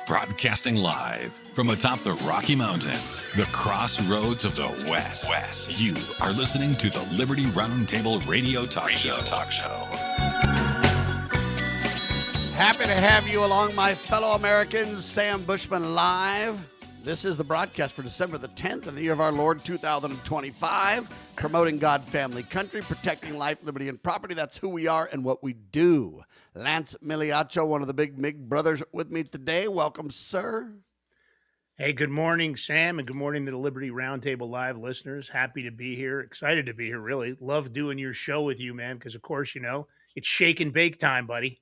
Broadcasting live from atop the Rocky Mountains, the crossroads of the West. You are listening to the Liberty RoundTable Radio Talk Show. Happy to have you along, my fellow Americans. Sam Bushman live. This is the broadcast for December the 10th in the year of our Lord 2025, promoting God, family, country, protecting life, liberty, and property. That's who we are and what we do. Lance Migliaccio, one of the big Mig brothers, with me today. Welcome, sir. Hey, good morning, Sam, and good morning to the Liberty RoundTable Live listeners. Happy to be here. Excited to be here, really. Love doing your show with you, man, because, of course, you know, it's shake and bake time, buddy.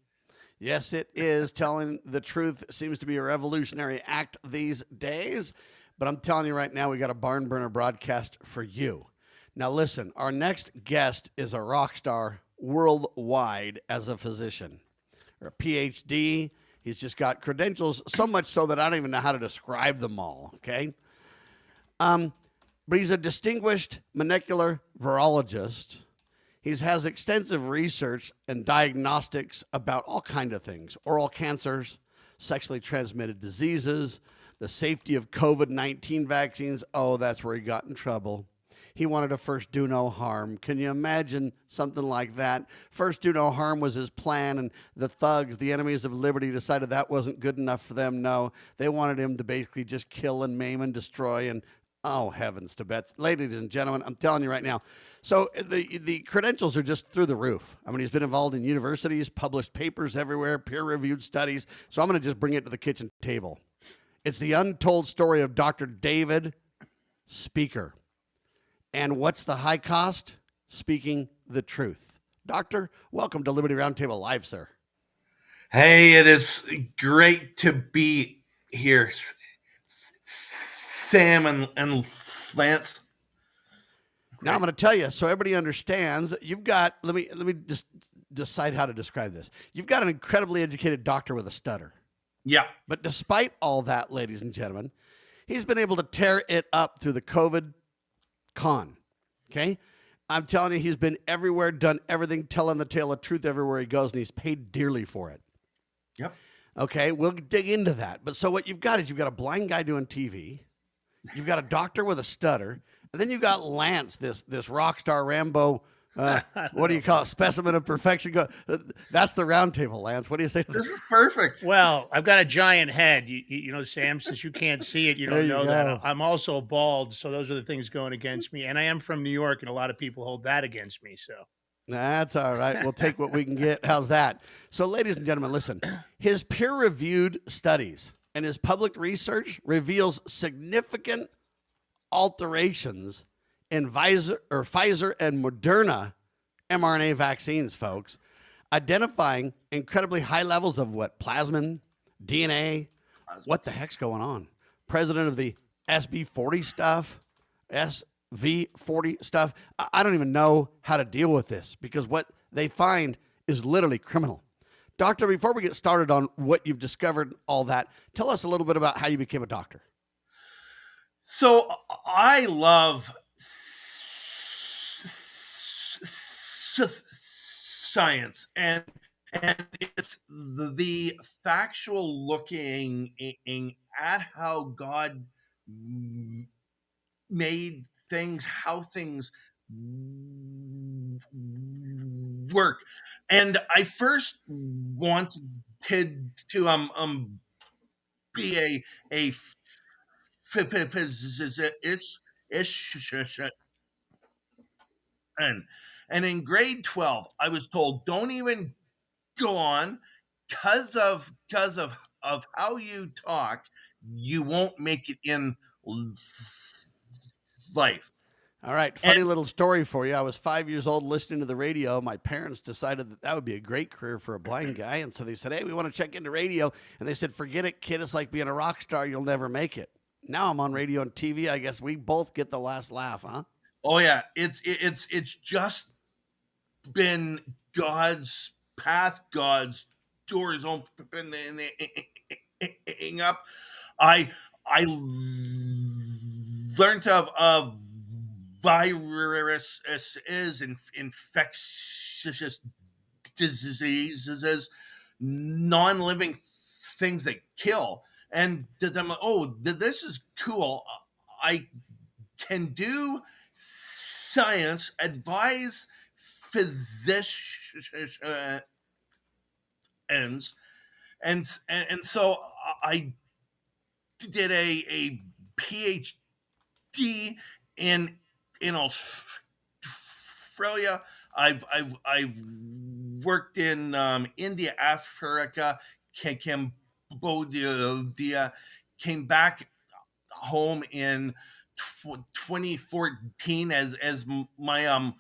Yes, it is. Telling the truth seems to be a revolutionary act these days. But I'm telling you right now, we got a barn burner broadcast for you. Now, listen, our next guest is a rock star worldwide as a physician, or a PhD. He's just got credentials, so much so that I don't even know how to describe them all, okay? But he's a distinguished molecular virologist. He has extensive research and diagnostics about all kinds of things: oral cancers, sexually transmitted diseases, the safety of COVID-19 vaccines. Oh, that's where he got in trouble. He wanted to first do no harm. Can you imagine something like that? First do no harm was his plan, and the thugs, the enemies of liberty, decided that wasn't good enough for them. No, they wanted him to basically just kill and maim and destroy, and oh, heavens to bets. Ladies and gentlemen, I'm telling you right now. So the credentials are just through the roof. I mean, he's been involved in universities, published papers everywhere, peer-reviewed studies. So I'm going to just bring it to the kitchen table. It's the untold story of Dr. David Speicher. And what's the high cost? Speaking the truth. Doctor, welcome to Liberty RoundTable Live, sir. Hey, it is great to be here, Sam and Lance. Now I'm going to tell you, so everybody understands, you've got, let me just decide how to describe this. You've got an incredibly educated doctor with a stutter. Yeah. But despite all that, ladies and gentlemen, he's been able to tear it up through the COVID con. Okay? I'm telling you, he's been everywhere, done everything, telling the tale of truth everywhere he goes, and he's paid dearly for it. Yep. Okay, we'll dig into that. But so what you've got is you've got a blind guy doing TV. You've got a doctor with a stutter. And then you got Lance, this rock star Rambo, what do you call it? Specimen of perfection. That's the round table, Lance. What do you say to this? This is perfect. Well, I've got a giant head. You know, Sam, since you can't see it, you don't know that. I'm also bald, so those are the things going against me. And I am from New York, and a lot of people hold that against me. So that's all right. We'll take what we can get. How's that? So, ladies and gentlemen, listen. His peer-reviewed studies and his public research reveals significant alterations in Pfizer and Moderna mRNA vaccines, folks, identifying incredibly high levels of what? Plasmin, DNA. What the heck's going on? President of the SV40 stuff. I don't even know how to deal with this because what they find is literally criminal. Doctor, before we get started on what you've discovered, all that, tell us a little bit about how you became a doctor. So I love science, and it's the factual looking at how God made things, how things work. And I first wanted to be a physician. And in grade 12, I was told, don't even go on because of how you talk, you won't make it in life. All right, funny little story for you. I was 5 years old listening to the radio. My parents decided that would be a great career for a blind guy. And so they said, hey, we want to check into radio. And they said, forget it, kid. It's like being a rock star. You'll never make it. Now I'm on radio and TV. I guess we both get the last laugh, huh? Oh, yeah. It's just been God's path, God's doors opening up. I learned of viruses and infectious diseases non-living things that kill. And I'm like, oh, this is cool. I can do science, advise physicians, and so I did a PhD in Australia. I've worked in India, Africa, Cambodia. Came back home in 2014 as my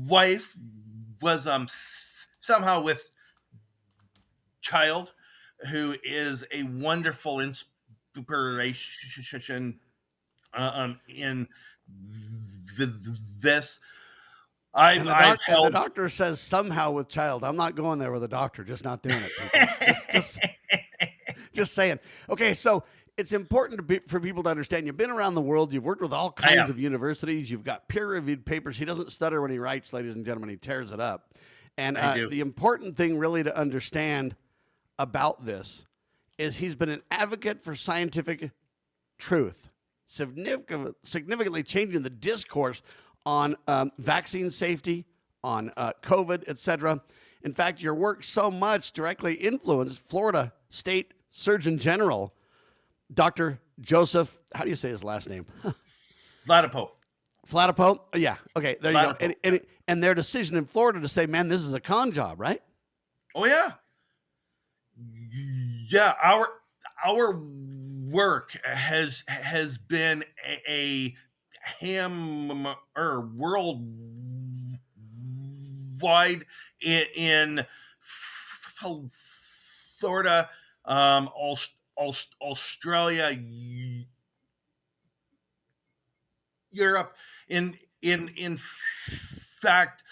wife was somehow with child, who is a wonderful inspiration in this. I've And the held doctor says somehow with child. I'm not going there with a doctor. Just not doing it. People. Just saying. Okay, so it's important for people to understand. You've been around the world. You've worked with all kinds of universities. You've got peer-reviewed papers. He doesn't stutter when he writes, ladies and gentlemen. He tears it up. And the important thing really to understand about this is he's been an advocate for scientific truth, significantly changing the discourse on vaccine safety, on COVID, etc. In fact, your work so much directly influenced Florida State Surgeon General, Dr. Joseph, how do you say his last name? Flatipo? Yeah, okay, there you go. And their decision in Florida to say, man, this is a con job, right? Oh, yeah. Yeah, our work has been a hammer worldwide in Florida, Australia, Europe. In fact,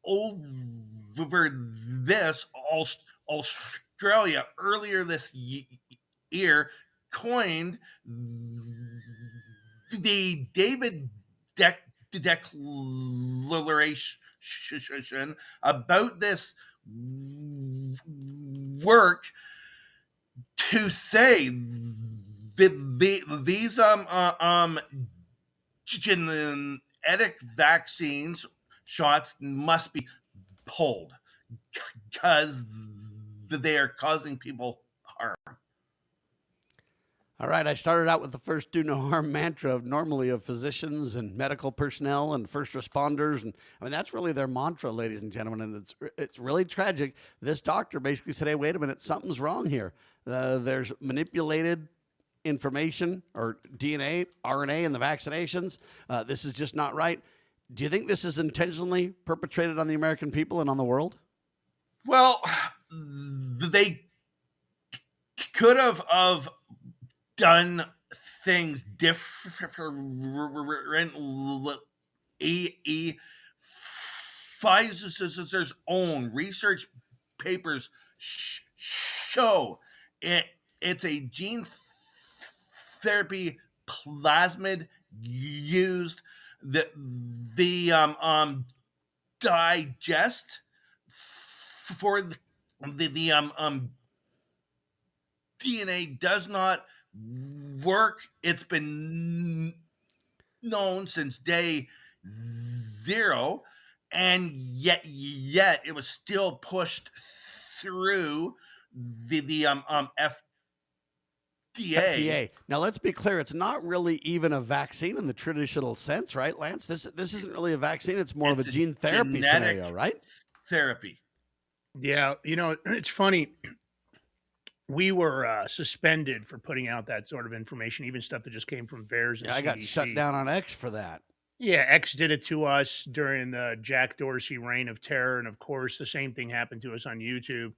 over this, Australia earlier this year coined the David Declaration about this work to say these genetic vaccines shots must be pulled because they are causing people harm. All right, I started out with the first do no harm mantra normally of physicians and medical personnel and first responders. And I mean, that's really their mantra, ladies and gentlemen. And it's really tragic. This doctor basically said, hey, wait a minute, something's wrong here. There's manipulated information or DNA, RNA in the vaccinations. This is just not right. Do you think this is intentionally perpetrated on the American people and on the world? Well, they could have done things differently. Pfizer's own research papers show it's a gene therapy plasmid used that the digest for the DNA does not work. It's been known since day zero, and yet it was still pushed through the FDA. Now, let's be clear. It's not really even a vaccine in the traditional sense, right, Lance? This isn't really a vaccine. It's more of a gene therapy scenario, right? Therapy. Yeah, it's funny. We were suspended for putting out that sort of information, even stuff that just came from VAERS and CDC. I got shut down on X for that. Yeah, X did it to us during the Jack Dorsey reign of terror. And of course, the same thing happened to us on YouTube.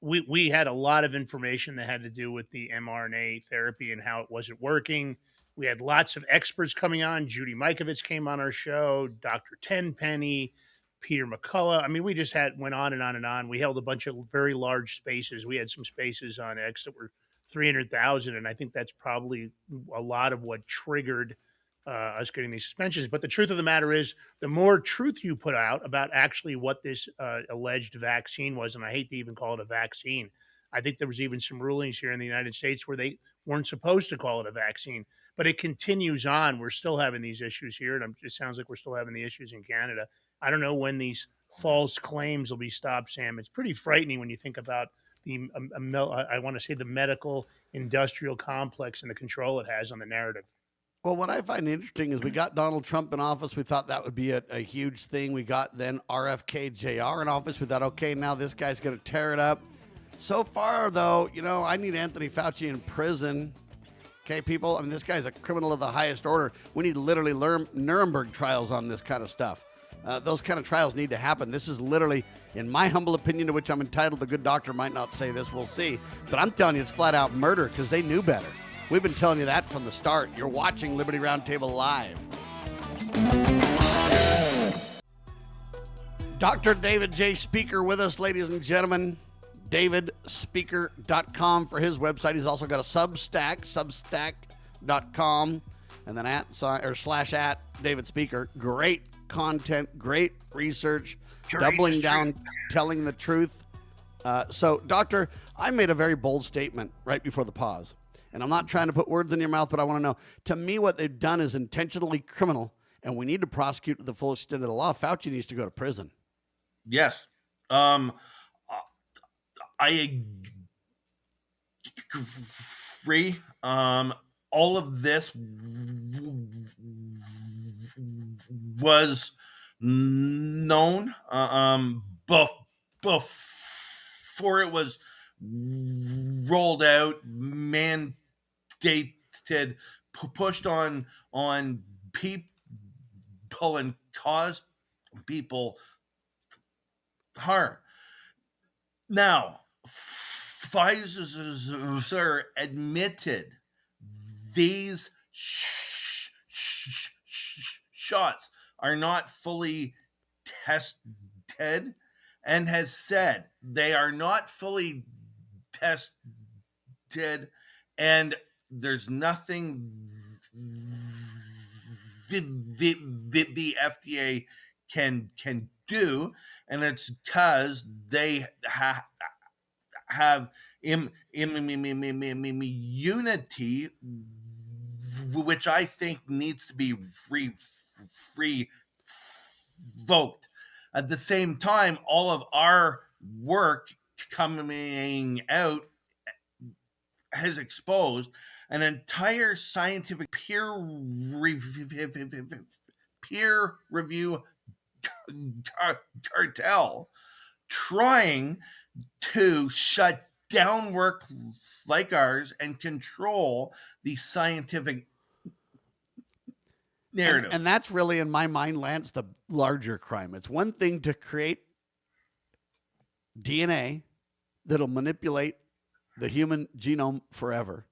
We had a lot of information that had to do with the mRNA therapy and how it wasn't working. We had lots of experts coming on. Judy Mikovits came on our show, Dr. Tenpenny, Peter McCullough. I mean, we just went on and on and on. We held a bunch of very large spaces. We had some spaces on X that were 300,000. And I think that's probably a lot of what triggered us getting these suspensions. But the truth of the matter is, the more truth you put out about actually what this alleged vaccine was, and I hate to even call it a vaccine. I think there was even some rulings here in the United States where they weren't supposed to call it a vaccine, but it continues on. We're still having these issues here, and it sounds like we're still having the issues in Canada. I don't know when these false claims will be stopped, Sam. It's pretty frightening when you think about the, I want to say, the medical industrial complex and the control it has on the narrative. Well, what I find interesting is we got Donald Trump in office. We thought that would be a huge thing. We got then RFK Jr. in office. We thought, okay, now this guy's going to tear it up. So far, though, I need Anthony Fauci in prison. Okay, people? I mean, this guy's a criminal of the highest order. We need literally Nuremberg trials on this kind of stuff. Those kind of trials need to happen. This is literally, in my humble opinion, to which I'm entitled. The good doctor might not say this. We'll see. But I'm telling you, it's flat out murder because they knew better. We've been telling you that from the start. You're watching Liberty Roundtable Live. Dr. David J. Speicher with us, ladies and gentlemen. DavidSpeicher.com for his website. He's also got a Substack, Substack.com, and then /@ David Speicher. Great content, great research, doubling down, telling the truth. So, Doctor, I made a very bold statement right before the pause. And I'm not trying to put words in your mouth, but I want to know. To me, what they've done is intentionally criminal, and we need to prosecute to the full extent of the law. Fauci needs to go to prison. Yes. I agree. All of this was known before it was rolled out, mandated, pushed on people, and caused people harm. Now, Pfizer admitted these shots are not fully tested, and has said they are not fully tested, and there's nothing the FDA can do, and it's because they have immunity, which I think needs to be revoked. At the same time, all of our work coming out has exposed an entire scientific peer review cartel trying to shut down work like ours and control the scientific narrative. And that's really, in my mind, Lance, the larger crime. It's one thing to create DNA that'll manipulate the human genome forever,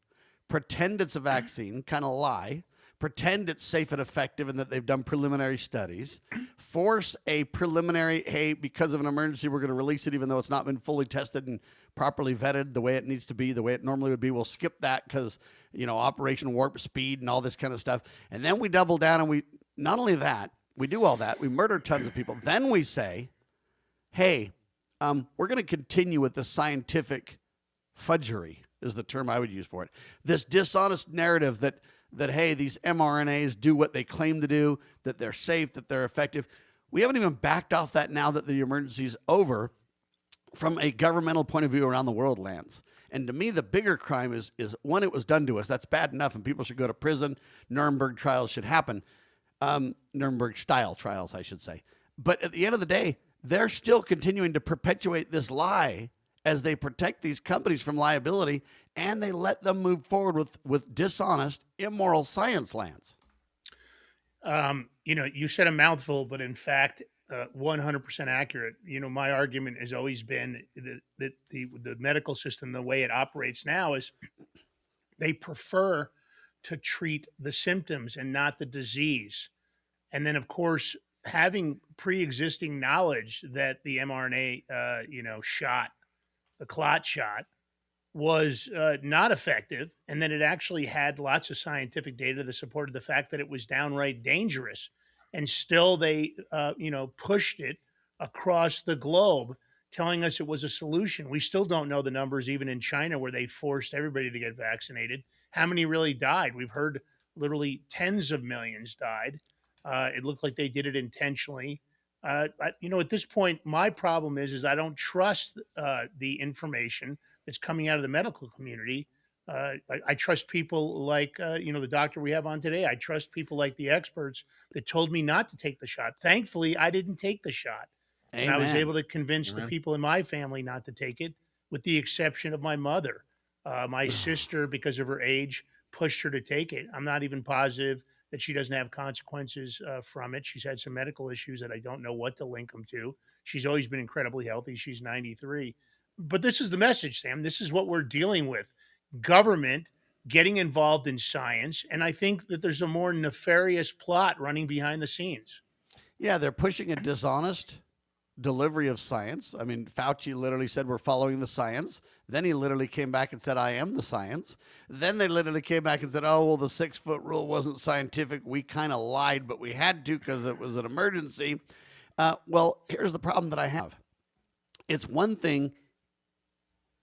pretend it's a vaccine, kind of lie, pretend it's safe and effective and that they've done preliminary studies, force a preliminary, hey, because of an emergency, we're going to release it even though it's not been fully tested and properly vetted the way it needs to be, the way it normally would be. We'll skip that because, Operation Warp Speed and all this kind of stuff. And then we double down and we, not only that, we do all that. We murder tons of people. Then we say, hey, we're going to continue with the scientific fudgery is the term I would use for it. This dishonest narrative that hey, these mRNAs do what they claim to do, that they're safe, that they're effective. We haven't even backed off that now that the emergency is over from a governmental point of view around the world, Lance. And to me, the bigger crime is when it was done to us. That's bad enough, and people should go to prison. Nuremberg trials should happen. Nuremberg-style trials, I should say. But at the end of the day, they're still continuing to perpetuate this lie as they protect these companies from liability, and they let them move forward with dishonest, immoral science, Lance. You said a mouthful, but in fact, 100% accurate. My argument has always been that the medical system, the way it operates now, is they prefer to treat the symptoms and not the disease. And then, of course, having pre-existing knowledge that the mRNA, shot, the clot shot, was not effective, and then it actually had lots of scientific data that supported the fact that it was downright dangerous, and still they, pushed it across the globe, telling us it was a solution. We still don't know the numbers, even in China, where they forced everybody to get vaccinated. How many really died? We've heard literally tens of millions died. It looked like they did it intentionally. At this point, my problem is I don't trust the information that's coming out of the medical community. I trust people like the doctor we have on today. I trust people like the experts that told me not to take the shot. Thankfully, I didn't take the shot, and I was Amen. able to convince the Amen. people in my family not to take it, with the exception of my mother. My sister, because of her age, pushed her to take it. I'm not even positive that she doesn't have consequences from it. She's had some medical issues that I don't know what to link them to. She's always been incredibly healthy. She's 93. But this is the message, Sam. This is what we're dealing with: government getting involved in science. And I think that there's a more nefarious plot running behind the scenes. Yeah, they're pushing a dishonest delivery of science. I mean, Fauci literally said we're following the science. Then he literally came back and said, I am the science. Then they literally came back and said, oh, well, the 6-foot rule wasn't scientific. We kind of lied, but we had to because it was an emergency. Well, here's the problem that I have. It's one thing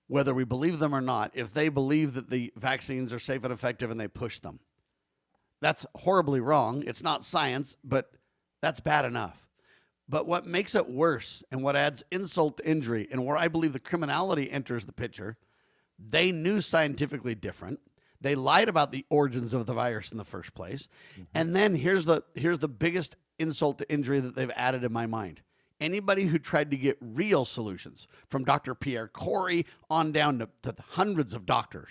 whether we believe them or not, if they believe that the vaccines are safe and effective and they push them. That's horribly wrong. It's not science, but that's bad enough. But what makes it worse and what adds insult to injury, and where I believe the criminality enters the picture, they knew scientifically different. They lied about the origins of the virus in the first place. Mm-hmm. And then here's the biggest insult to injury that they've added in my mind. Anybody who tried to get real solutions, from Dr. Pierre Corey on down to hundreds of doctors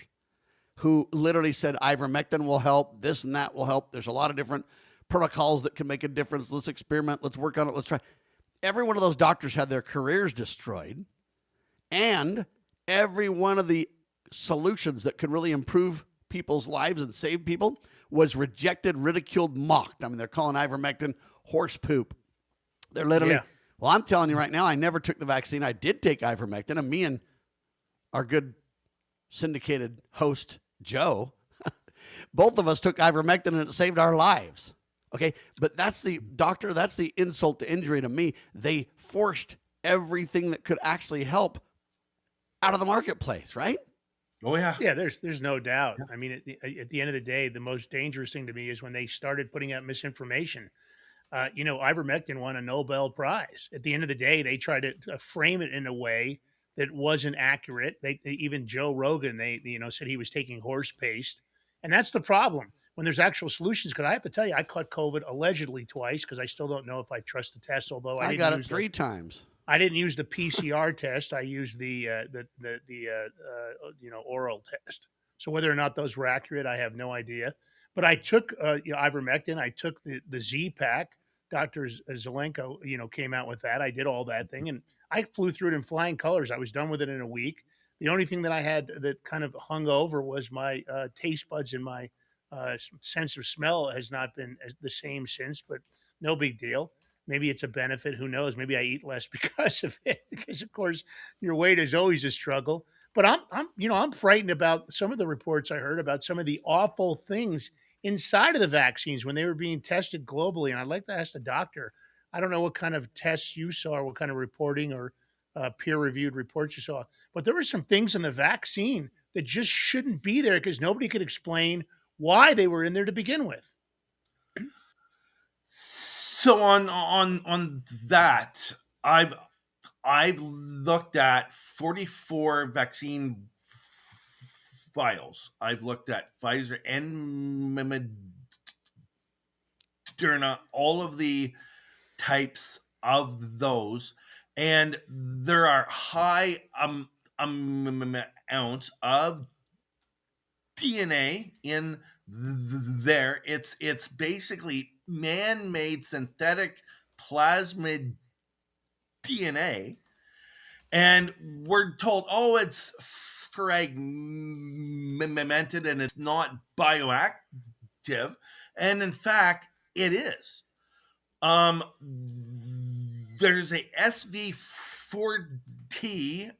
who literally said ivermectin will help, this and that will help. There's a lot of different protocols that can make a difference. Let's experiment. Let's work on it. Let's try. Every one of those doctors had their careers destroyed, and every one of the solutions that could really improve people's lives and save people was rejected, ridiculed, mocked. I mean, they're calling ivermectin horse poop. They're literally, well, I'm telling you right now, I never took the vaccine. I did take ivermectin, and me and our good syndicated host, Joe, both of us took ivermectin, and it saved our lives. Okay, but that's the insult to injury to me. They forced everything that could actually help out of the marketplace, right? Oh, yeah. Yeah, there's no doubt. Yeah. I mean, at the end of the day, the most dangerous thing to me is when they started putting out misinformation. Ivermectin won a Nobel Prize. At the end of the day, they tried to frame it in a way that wasn't accurate. They even Joe Rogan, they said he was taking horse paste, and that's the problem when there's actual solutions. Because I have to tell you, I caught COVID allegedly twice, because I still don't know if I trust the test. Although I got it 3 times. I didn't use the PCR test. I used the oral test. So whether or not those were accurate, I have no idea. But I took ivermectin. I took the Z-Pack. Dr. Zelenko, came out with that. I did all that thing, and I flew through it in flying colors. I was done with it in a week. The only thing that I had that kind of hung over was my taste buds, and my sense of smell has not been the same since, but no big deal. Maybe it's a benefit. Who knows? Maybe I eat less because of it, because of course your weight is always a struggle. But I'm frightened about some of the reports I heard about some of the awful things inside of the vaccines when they were being tested globally. And I'd like to ask the doctor, I don't know what kind of tests you saw or what kind of reporting or peer-reviewed reports you saw, but there were some things in the vaccine that just shouldn't be there because nobody could explain why they were in there to begin with. So on that, I've looked at 44 vaccine vials. I've looked at Pfizer and Moderna, all of the types of those, and there are high amounts of DNA in there. It's basically man-made synthetic plasmid DNA, and we're told, oh, it's fragmented and it's not bioactive, and in fact, it is. There's a SV4T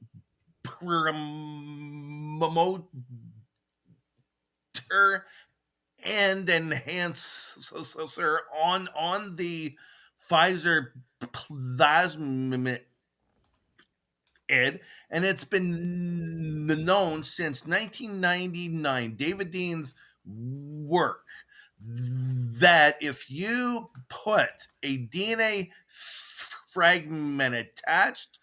motor and enhancer on the Pfizer plasmid, and it's been known since 1999, David Dean's work, that if you put a DNA fragment attached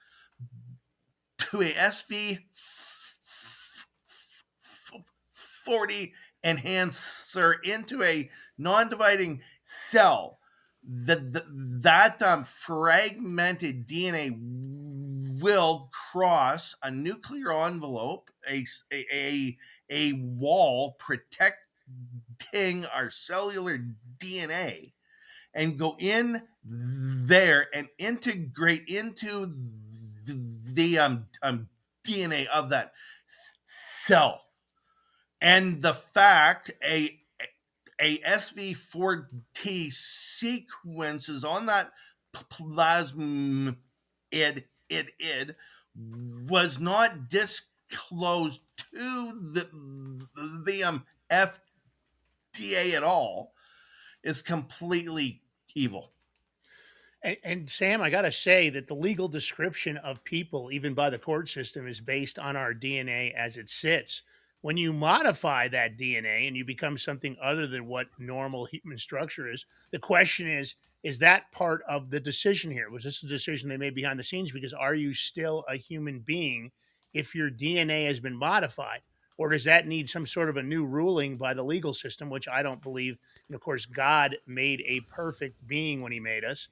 to a SV40 enhancer into a non-dividing cell, that fragmented DNA will cross a nuclear envelope, a wall protecting our cellular DNA, and go in there and integrate into the DNA of that cell. And the fact a SV4T sequence is on that plasmid it was not disclosed to the FDA at all is completely evil. And Sam, I got to say that the legal description of people, even by the court system, is based on our DNA as it sits. When you modify that DNA and you become something other than what normal human structure is, the question is that part of the decision here? Was this a decision they made behind the scenes? Because are you still a human being if your DNA has been modified? Or does that need some sort of a new ruling by the legal system, which I don't believe? And of course, God made a perfect being when he made us,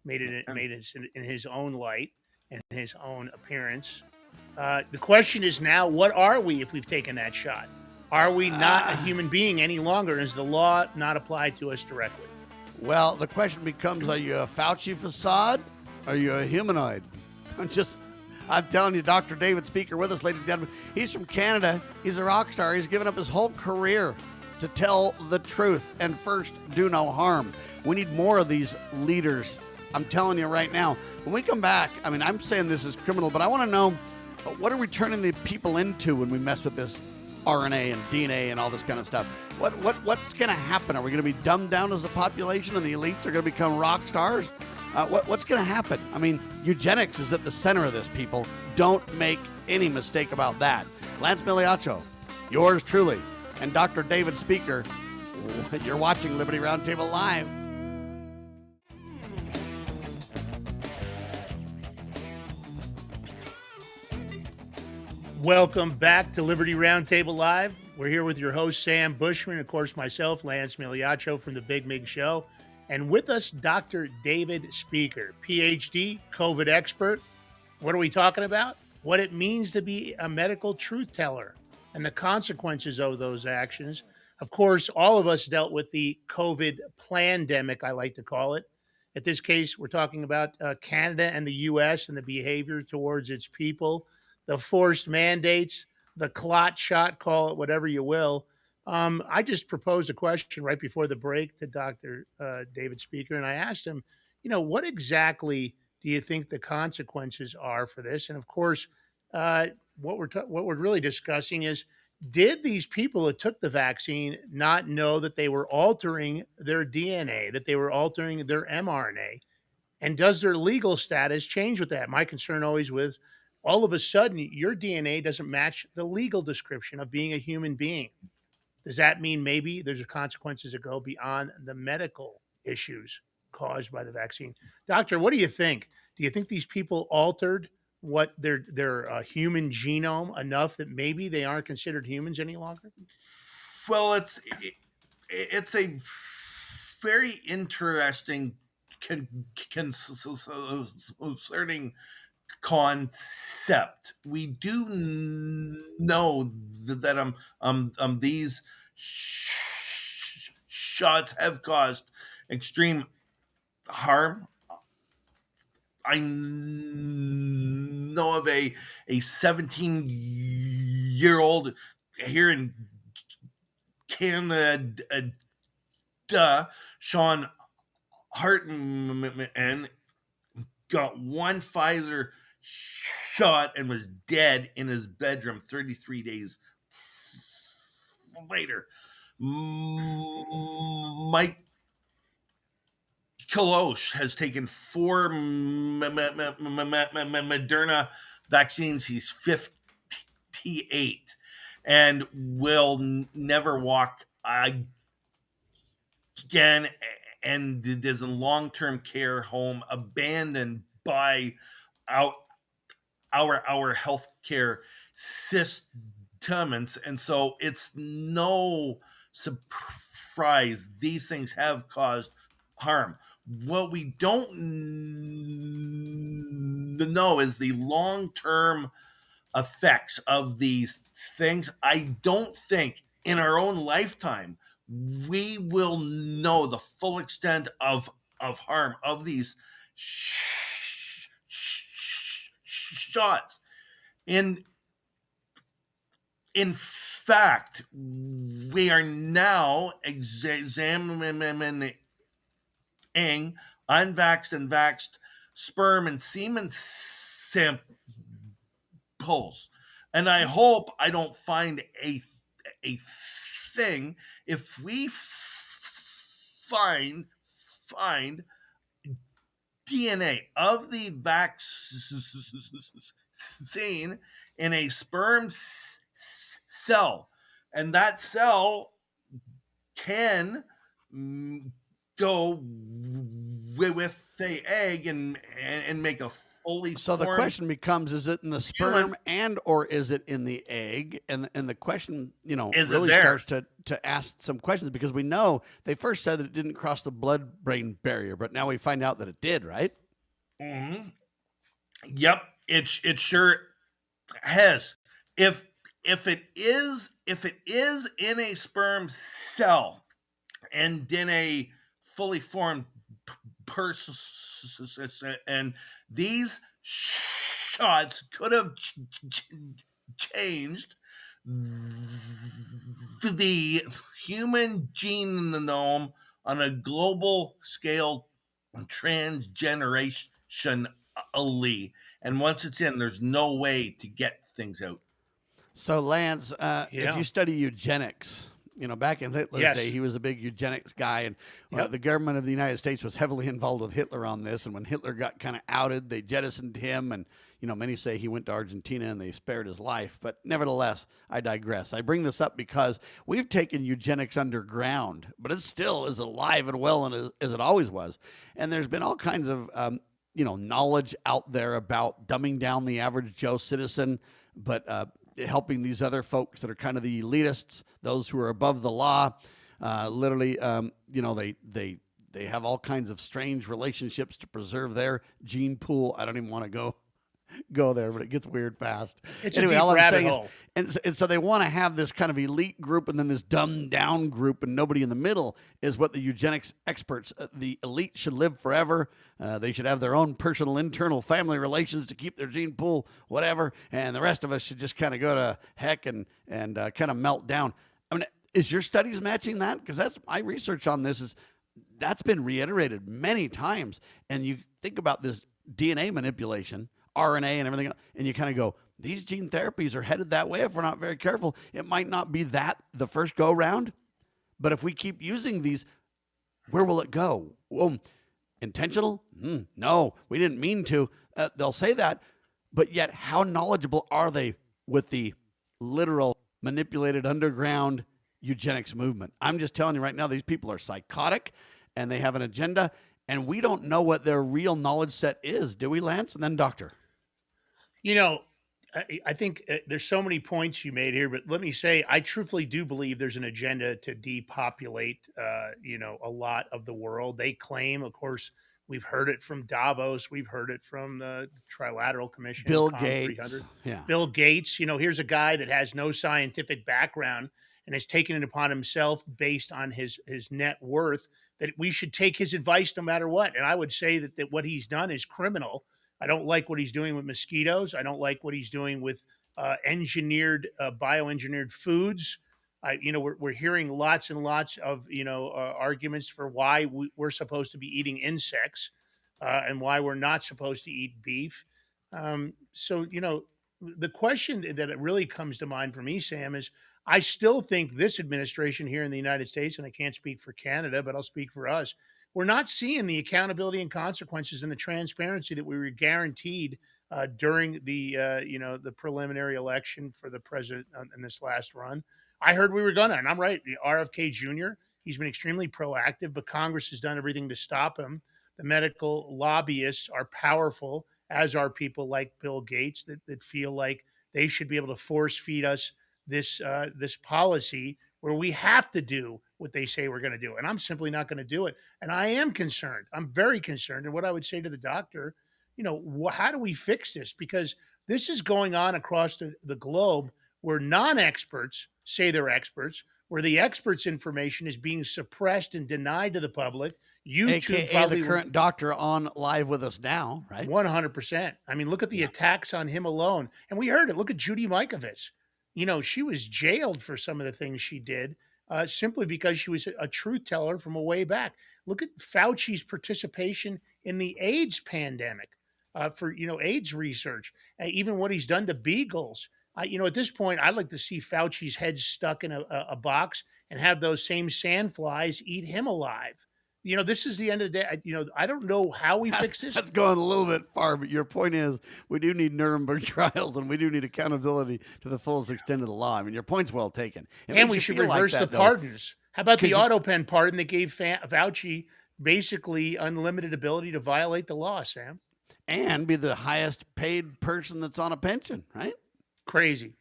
made us in his own light and his own appearance. The question is now, what are we if we've taken that shot? Are we not a human being any longer? Is the law not applied to us directly? Well, the question becomes, are you a Fauci facade? Are you a humanoid? I'm telling you, Dr. David Speicher with us, ladies and gentlemen. He's from Canada. He's a rock star. He's given up his whole career to tell the truth and first do no harm. We need more of these leaders. I'm telling you right now, when we come back, I mean, I'm saying this is criminal, but I want to know, what are we turning the people into when we mess with this RNA and DNA and all this kind of stuff? What's going to happen? Are we going to be dumbed down as a population and the elites are going to become rock stars? What's going to happen? I mean, eugenics is at the center of this, people. Don't make any mistake about that. Lance Migliaccio, yours truly, and Dr. David Speicher. You're watching Liberty RoundTable Live. Welcome back to Liberty RoundTable Live. We're here with your host, Sam Bushman, of course, myself, Lance Migliaccio from The Big Mig Show, and with us, Dr. David Speicher, PhD, COVID expert. What are we talking about? What it means to be a medical truth teller and the consequences of those actions. Of course, all of us dealt with the COVID plandemic, I like to call it. In this case, we're talking about Canada and the U.S. and the behavior towards its people, the forced mandates, the clot shot, call it whatever you will. I just proposed a question right before the break to Dr. David Speicher, and I asked him, what exactly do you think the consequences are for this? And of course, what we're really discussing is, did these people that took the vaccine not know that they were altering their DNA, that they were altering their mRNA? And does their legal status change with that? My concern always with, all of a sudden, your DNA doesn't match the legal description of being a human being. Does that mean maybe there's consequences that go beyond the medical issues caused by the vaccine? Doctor, what do you think? Do you think these people altered what their human genome enough that maybe they aren't considered humans any longer? Well, it's a very interesting concerning concept. We do know that these shots have caused extreme harm. I know of a 17-year-old here in Canada, Sean Hartman, got one Pfizer shot and was dead in his bedroom 33 days later. Mike Kalosh has taken 4 Moderna vaccines. He's 58 and will never walk again, and is in long-term care home, abandoned by our our healthcare system, and so it's no surprise these things have caused harm. What we don't know is the long-term effects of these things. I don't think in our own lifetime we will know the full extent of harm of these shots. In fact, we are now examining unvaxxed and vaxxed sperm and semen samples, and I hope I don't find a thing. If we find DNA of the vaccine in a sperm cell, and that cell can go with the egg and make a fully So the formed question becomes: is it in the sperm and or is it in the egg? And the question, Is it really there? starts to ask some questions, because we know they first said that it didn't cross the blood-brain barrier, but now we find out that it did, right? Mhm. Yep, it sure has. If it is in a sperm cell and in a fully formed person, and these shots could have changed the human genome on a global scale, transgenerationally. And once it's in, there's no way to get things out. So, Lance, if Yeah. you study eugenics, back in Hitler's day, Yes. he was a big eugenics guy, and Yep. the government of the United States was heavily involved with Hitler on this. And when Hitler got kind of outed, they jettisoned him. And, many say he went to Argentina and they spared his life. But nevertheless, I digress. I bring this up because we've taken eugenics underground, but it still is alive and well and as it always was. And there's been all kinds of, knowledge out there about dumbing down the average Joe citizen, but helping these other folks that are kind of the elitists, those who are above the law. Literally, they have all kinds of strange relationships to preserve their gene pool. I don't even want to go there, but it gets weird fast. It's Anyway, a deep all I'm rabbit saying hole. and so they want to have this kind of elite group and then this dumbed down group, and nobody in the middle is what the eugenics experts, the elite should live forever. They should have their own personal internal family relations to keep their gene pool, whatever. And the rest of us should just kind of go to heck and kind of melt down. I mean, is your studies matching that? Because that's my research on this is that's been reiterated many times. And you think about this DNA manipulation, RNA and everything else, and you kind of go, these gene therapies are headed that way if we're not very careful. It might not be that the first go round, but if we keep using these, where will it go? Well, intentional? No, we didn't mean to. They'll say that, but yet how knowledgeable are they with the literal manipulated underground eugenics movement? I'm just telling you right now, these people are psychotic and they have an agenda, and we don't know what their real knowledge set is. Do we, Lance? And then Doctor. I think there's so many points you made here, but let me say, I truthfully do believe there's an agenda to depopulate, a lot of the world. They claim, of course, we've heard it from Davos, we've heard it from the Trilateral Commission, Bill Com Gates. 300. Yeah. Bill Gates, here's a guy that has no scientific background and has taken it upon himself based on his net worth that we should take his advice no matter what. And I would say that what he's done is criminal. I don't like what he's doing with mosquitoes. I don't like what he's doing with bioengineered foods. We're hearing lots and lots of arguments for why we're supposed to be eating insects and why we're not supposed to eat beef. So, the question that it really comes to mind for me, Sam, is I still think this administration here in the United States, and I can't speak for Canada, but I'll speak for us, we're not seeing the accountability and consequences and the transparency that we were guaranteed during the preliminary election for the president in this last run. I heard we were gonna, and I'm right. The RFK Jr. He's been extremely proactive, but Congress has done everything to stop him. The medical lobbyists are powerful, as are people like Bill Gates that feel like they should be able to force feed us this policy where we have to do what they say we're going to do, and I'm simply not going to do it. And I am concerned. I'm very concerned. And what I would say to the doctor, how do we fix this? Because this is going on across the globe where non-experts say they're experts, where the experts' information is being suppressed and denied to the public. YouTube AKA probably the current doctor on live with us now, right? 100%. I mean, look at the attacks on him alone. And we heard it. Look at Judy Mikovits. She was jailed for some of the things she did simply because she was a truth teller from a way back. Look at Fauci's participation in the AIDS pandemic for, AIDS research, even what he's done to beagles. At this point, I'd like to see Fauci's head stuck in a box and have those same sandflies eat him alive. This is the end of the day. I don't know how we fix this. That's going a little bit far, but your point is we do need Nuremberg trials and we do need accountability to the fullest extent of the law. I mean, your point's well taken. And we should reverse the pardons. How about the auto pen pardon that gave Fauci basically unlimited ability to violate the law, Sam? And be the highest paid person that's on a pension, right? Crazy.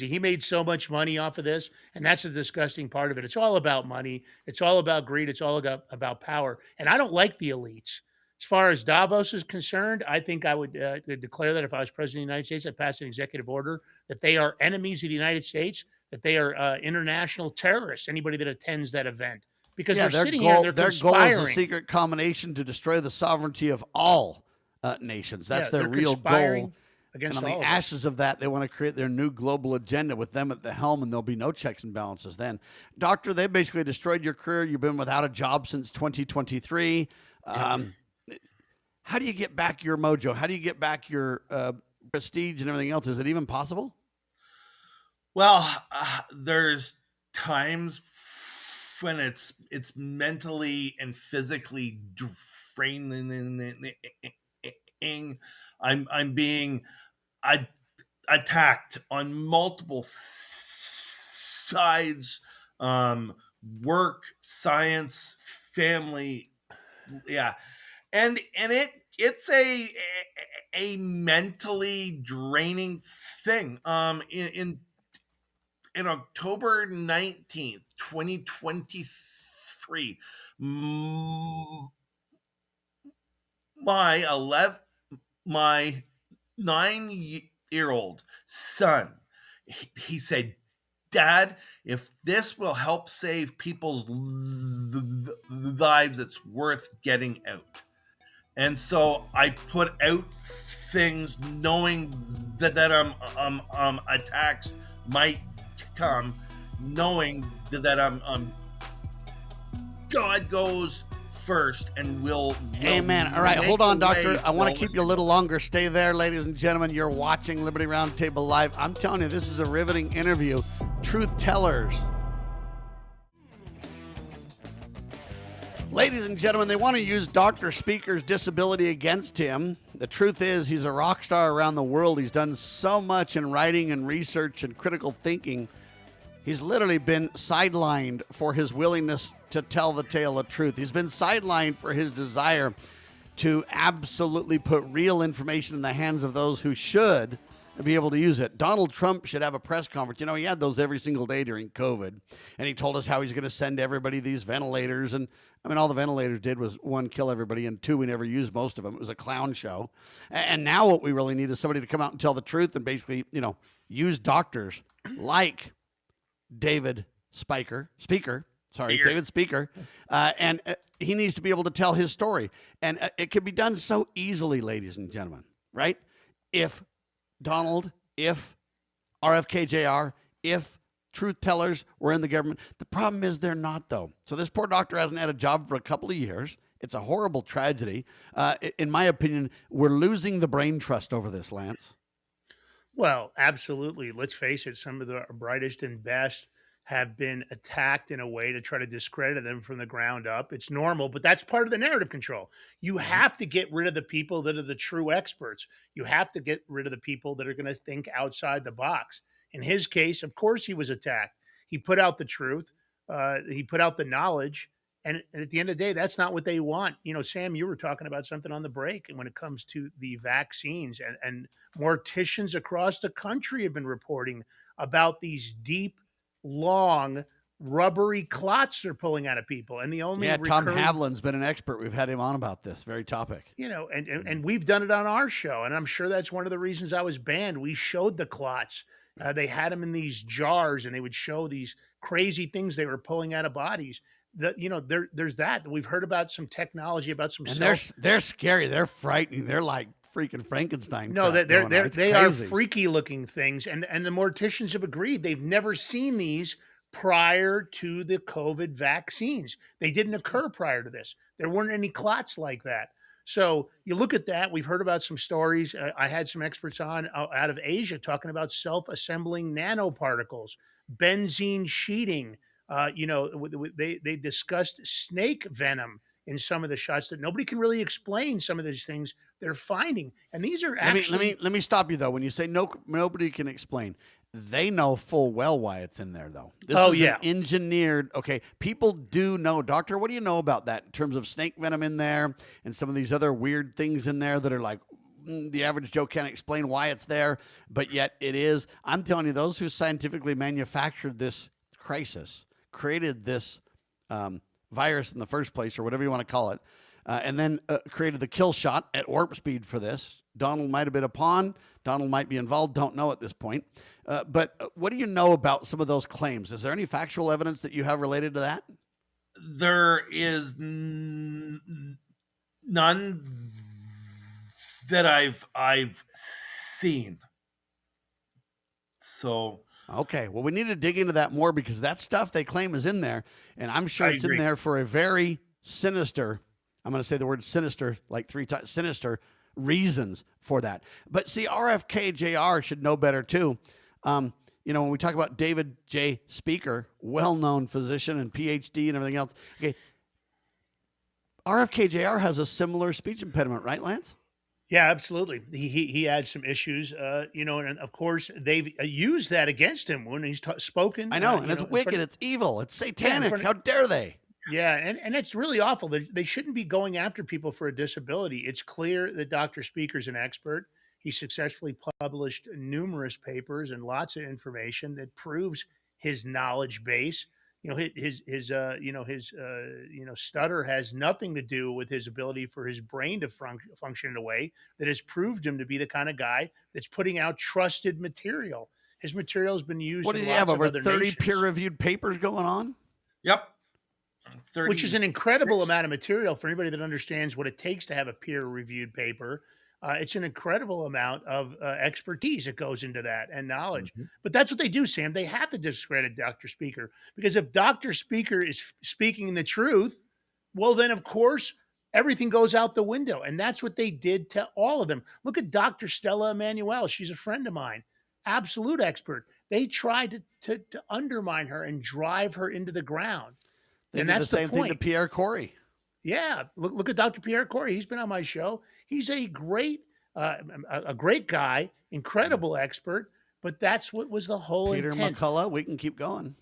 He made so much money off of this, and that's the disgusting part of it. It's all about money. It's all about greed. It's all about power. And I don't like the elites. As far as Davos is concerned, I think I would declare that if I was president of the United States, I'd pass an executive order that they are enemies of the United States, that they are international terrorists, anybody that attends that event. Because they're sitting here, they're conspiring. Their goal is a secret combination to destroy the sovereignty of all nations. That's their real goal. And on the ashes of that, they want to create their new global agenda with them at the helm, and there'll be no checks and balances then. Doctor, they basically destroyed your career. You've been without a job since 2023. How do you get back your mojo? How do you get back your prestige and everything else? Is it even possible? Well, there's times when it's mentally and physically draining. I'm being attacked on multiple sides, work, science, family, and it's a mentally draining thing. In October 19th, 2023, my 9-year-old son, he said, "Dad, if this will help save people's lives, it's worth getting out." And so I put out things knowing that attacks might come, knowing that God goes first and will Amen. All right, hold on, doctor. I want to keep you a little longer. Stay there, ladies and gentlemen. You're watching Liberty Roundtable Live. I'm telling you, this is a riveting interview. Truth tellers. Ladies and gentlemen, they want to use Dr. Speicher's disability against him. The truth is, he's a rock star around the world. He's done so much in writing and research and critical thinking. He's literally been sidelined for his willingness to tell the tale of truth. He's been sidelined for his desire to absolutely put real information in the hands of those who should be able to use it. Donald Trump should have a press conference. He had those every single day during COVID. And he told us how he's going to send everybody these ventilators. And all the ventilators did was, one, kill everybody, and two, we never used most of them. It was a clown show. And now what we really need is somebody to come out and tell the truth and basically, use doctors like David Speicher. And he needs to be able to tell his story. And it can be done so easily, ladies and gentlemen, right? If Donald, if RFK Jr., if truth tellers were in the government. The problem is they're not, though. So this poor doctor hasn't had a job for a couple of years. It's a horrible tragedy. In my opinion, we're losing the brain trust over this, Lance. Well, absolutely. Let's face it, some of the brightest and best have been attacked in a way to try to discredit them from the ground up. It's normal, but that's part of the narrative control. You Mhm. have to get rid of the people that are the true experts. You have to get rid of the people that are going to think outside the box. In his case, of course, he was attacked. He put out the truth, he put out the knowledge. And at the end of the day, that's not what they want. You know, Sam, you were talking about something on the break. And when it comes to the vaccines and morticians across the country have been reporting about these deep, long, rubbery clots they're pulling out of people. And the only Yeah, Tom recurring, Havlin's been an expert. We've had him on about this very topic. you know, and we've done it on our show. And I'm sure that's one of the reasons I was banned. We showed the clots. They had them in these jars and they would show these crazy things they were pulling out of bodies. There's that. We've heard about some technology, about some And self. they're scary. They're frightening. They're like freaking Frankenstein. No, crap they're going on. they're It's they are crazy. freaky looking things, and the morticians have agreed they've never seen these prior to the COVID vaccines. They didn't occur prior to this. There weren't any clots like that. So you look at that. We've heard about some stories. I had some experts on out of Asia talking about self-assembling nanoparticles, benzene sheeting. They discussed snake venom in some of the shots that nobody can really explain. Some of these things they're finding, and these are actually. Let me stop you though. When you say nobody can explain, they know full well why it's in there though. This Oh, is yeah. an engineered. Okay, people do know. Doctor, what do you know about that in terms of snake venom in there and some of these other weird things in there that are like the average Joe can't explain why it's there, but yet it is. I'm telling you, those who scientifically manufactured this crisis, created this virus in the first place, or whatever you want to call it, and then created the kill shot at warp speed for this. Donald might have been a pawn. Donald might be involved. Don't know at this point. But what do you know about some of those claims? Is there any factual evidence that you have related to that? There is none that I've seen. So Okay, well, we need to dig into that more because that stuff they claim is in there, and I'm sure I it's agree. in there for a very sinister, I'm going to say the word sinister like 3 times, sinister reasons for that. But see, RFK Jr. should know better too. When we talk about David J. Speicher, well-known physician and PhD and everything else, okay, RFK Jr. has a similar speech impediment, right, Lance? Yeah, absolutely. He had some issues, and of course they've used that against him when he's spoken. I know, and it's wicked, it's evil, it's satanic. How dare they? Yeah, and it's really awful. They shouldn't be going after people for a disability. It's clear that Dr. Speaker's an expert. He successfully published numerous papers and lots of information that proves his knowledge base. His stutter has nothing to do with his ability for his brain to function in a way that has proved him to be the kind of guy that's putting out trusted material. His material has been used. What do in you lots have, of over other 30 nations, peer-reviewed papers going on? yep, 30, which is an incredible amount of material for anybody that understands what it takes to have a peer-reviewed paper. It's an incredible amount of expertise that goes into that and knowledge. Mhm. But that's what they do, Sam. They have to discredit Dr. Speaker because if Dr. Speaker is speaking the truth, well, then of course everything goes out the window, and that's what they did to all of them. Look at Dr. Stella Emanuel; she's a friend of mine, absolute expert. They tried to undermine her and drive her into the ground, They and did the that's the same thing to point. Pierre Corey. Yeah, look at Dr. Pierre Corey. He's been on my show. He's a great guy, incredible expert. But that's what was the whole Peter intent. McCullough, we can keep going.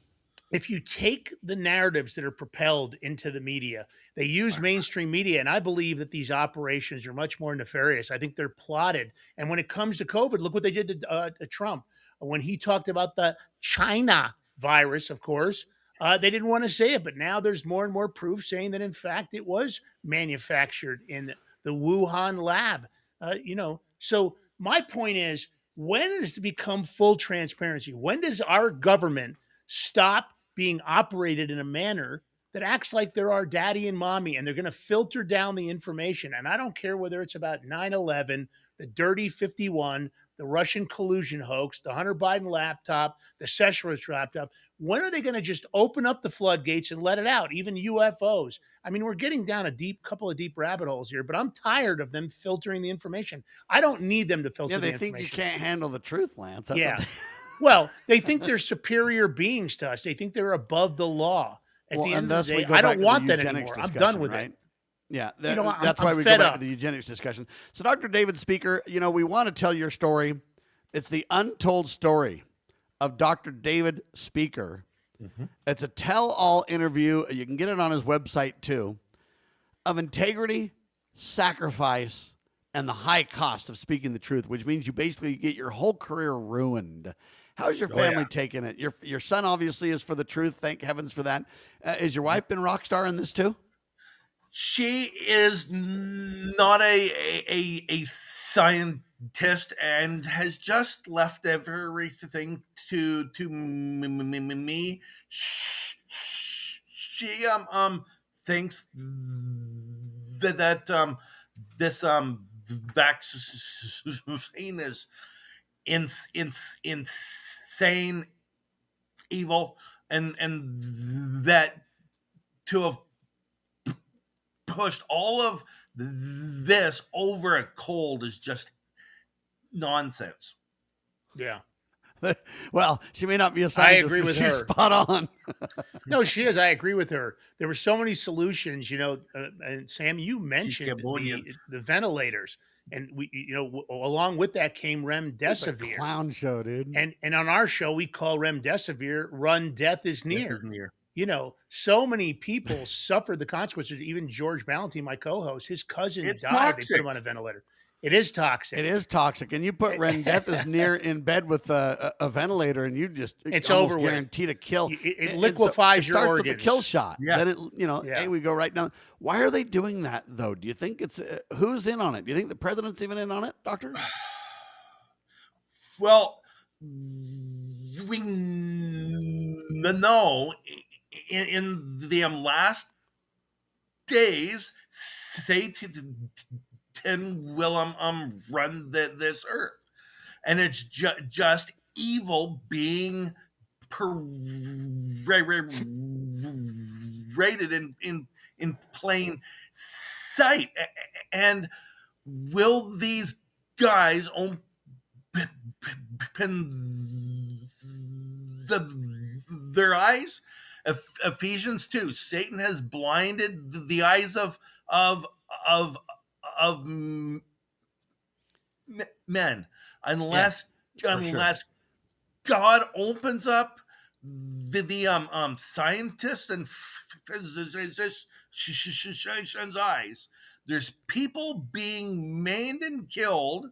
If you take the narratives that are propelled into the media, they use mainstream media, and I believe that these operations are much more nefarious. I think they're plotted. And when it comes to COVID, look what they did to Trump when he talked about the China virus. Of course, they didn't want to say it, but now there's more and more proof saying that in fact it was manufactured in the Wuhan lab. So my point is, when does it become full transparency? When does our government stop being operated in a manner that acts like they're our daddy and mommy and they're going to filter down the information? And I don't care whether it's about 9/11, the Dirty 51, the Russian collusion hoax, the Hunter Biden laptop, the Sessions laptop. When are they going to just open up the floodgates and let it out? Even UFOs. I mean, we're getting down a couple of deep rabbit holes here, but I'm tired of them filtering the information. I don't need them to filter Yeah, the they information. think you can't handle the truth, Lance. That's Yeah. what Well, they think they're superior beings to us. They think they're above the law. At the end of the day, I don't want that anymore. I'm done with it. Yeah, I'm why we fed go back up. to the eugenics discussion. So, Dr. David Speicher, we want to tell your story. It's the untold story of Dr. David Speicher. It's a tell-all interview. You can get it on his website too, of integrity, sacrifice, and the high cost of speaking the truth, which means you basically get your whole career ruined. How's your family taking it? Your son obviously is for the truth. Thank heavens for that. Has your wife been rock star in this too? She is not a scientist and has just left everything to me. She thinks that this vaccine is insane, evil, and that to have pushed all of this over a cold is just nonsense. Yeah. Well, she may not be a scientist, I agree but with she's her. spot on. No, she is. I agree with her. There were so many solutions, and Sam, you mentioned the ventilators, and we, along with that came remdesivir. Clown show, dude. And on our show, we call remdesivir "Run, Death is Near." Death is near. So many people suffered the consequences. Even George Ballantyne, my co-host, his cousin died. Toxic. They put him on a ventilator. It is toxic. It is toxic. And you put death is near in bed with a ventilator, and you just it's almost over with. Guaranteed a kill. It liquefies your organs. It starts with the kill shot. Yeah. Then hey, we go right now. Why are they doing that though? Do you think it's who's in on it? Do you think the president's even in on it, Doctor? Well, we know in the last days, Satan will run this earth, and it's just evil being paraded in plain sight. And will these guys open their eyes? Ephesians 2, Satan has blinded the eyes of men unless God opens up the scientists and physicians' eyes. There's people being maimed and killed,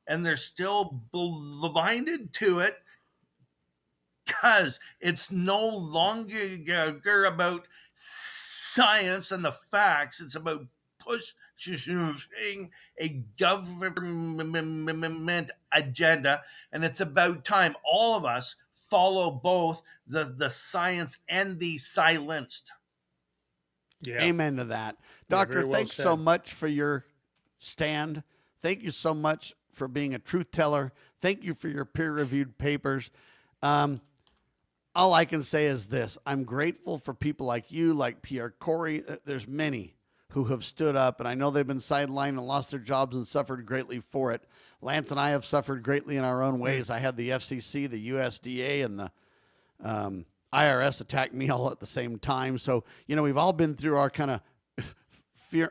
and they're still blinded to it because it's no longer about science and the facts. It's about pushing a government agenda, and it's about time all of us follow both the science and the silenced. Yeah. Amen to that. Doctor, thanks so much for your stand. Thank you so much for being a truth teller. Thank you for your peer-reviewed papers. All I can say is this. I'm grateful for people like you, like Pierre Corey. There's many who have stood up, and I know they've been sidelined and lost their jobs and suffered greatly for it. Lance and I have suffered greatly in our own ways. I had the FCC, the USDA, and the IRS attack me all at the same time. So, we've all been through our kind of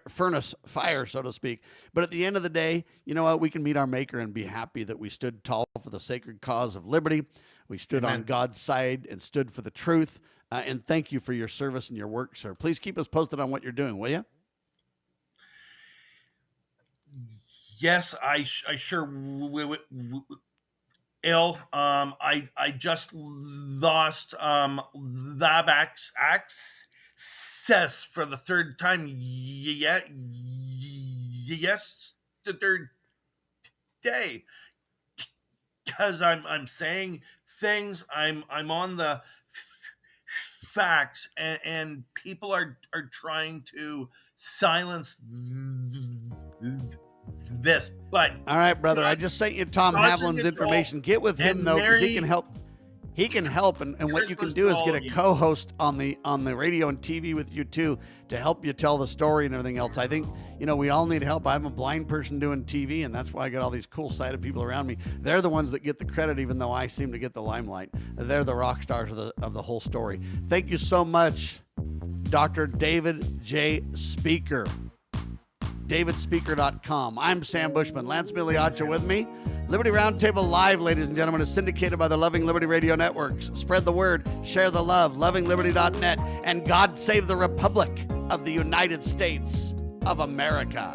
furnace fire, so to speak. But at the end of the day, you know what? We can meet our maker and be happy that we stood tall for the sacred cause of liberty. We stood on God's side and stood for the truth. And thank you for your service and your work, sir. Please keep us posted on what you're doing, will you? Yes, I sure will. I just lost lab access for the third time. Yes, the third day, because I'm saying things. I'm on the facts, and people are trying to silence this. But all right, brother, I just sent you Tom Roger's Havlin's information. Get with him, and though, because he Mary- can help. He can help, and what you can do is get a co-host on the radio and TV with you too, to help you tell the story and everything else. I think, we all need help. I'm a blind person doing TV, and that's why I got all these cool sighted people around me. They're the ones that get the credit, even though I seem to get the limelight. They're the rock stars of the whole story. Thank you so much, Dr. David J. Speicher. DavidSpeicher.com. I'm Sam Bushman. Lance Migliaccio with me. Liberty Roundtable Live, ladies and gentlemen, is syndicated by the Loving Liberty Radio Networks. Spread the word, share the love, lovingliberty.net, and God save the Republic of the United States of America.